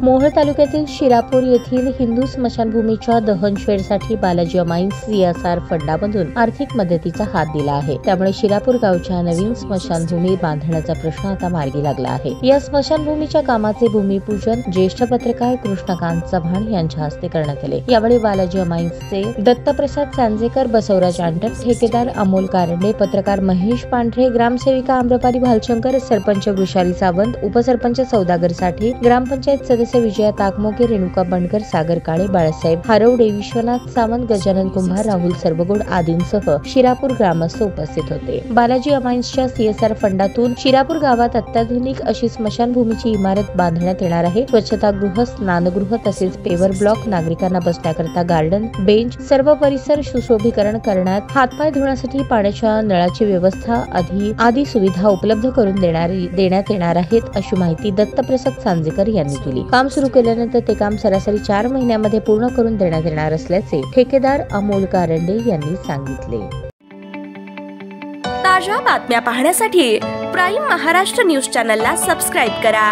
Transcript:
मोहोळ तालुक्यातील शिरापूर येथील हिंदू स्मशानभूमीच्या दहन शेडसाठी बालाजी अमाईन्स CSR फंडामधून आर्थिक मदतीचा हात दिला आहे। त्यामुळे शिरापूर गावच्या नवीन स्मशानभूमी बांधण्याचा प्रश्न आता मार्गी लागला आहे। या स्मशानभूमीच्या कामाचे भूमिपूजन ज्येष्ठ पत्रकार कृष्णकांत चव्हाण यांच्या हस्ते करण्यात आले। यावेळी बालाजी अमाईन्सचे दत्तप्रसाद सांजेकर, बसवराज अंटक, ठेकेदार अमोल कारंडे, पत्रकार महेश पांढरे, ग्रामसेविका आम्रपाली भालशंकर, सरपंच वृषाली सावंत, उपसरपंच सौदागर साठे, ग्रामपंचायत सदस्य विजया ताकमोके, रेणुका बंडकर, सागर काळे, बाळासाहेब हरवडे, विश्वनाथ सावंत, गजानन कुंभार, राहुल सर्वगोड आदींसह शिरापूर ग्रामस्थ उपस्थित होते। बालाजी अमाईन्सच्या CSR फंडातून शिरापूर गावात अत्याधुनिक अशी स्मशानभूमीची इमारत बांधण्यात येणार आहे। स्वच्छतागृह, स्नानगृह तसेच पेवर ब्लॉक, नागरिकांना बसण्याकरता गार्डन, बेंच, सर्व परिसर सुशोभीकरण करण्यात, हातपाय धुण्यासाठी पाण्याच्या नळाची व्यवस्था आदी सुविधा उपलब्ध करून देण्यात येणार आहेत, अशी माहिती दत्तप्रसाद सांजेकर यांनी दिली। काम सुरू केल्यानंतर ते काम सरासरी 4 महिन्यांमध्ये पूर्ण करून देण्यात येणार असल्याचे ठेकेदार अमोल कारंडे यांनी सांगितले। ताज्या बातम्या पाहण्यासाठी प्राईम महाराष्ट्र न्यूज चॅनलला सबस्क्राईब करा।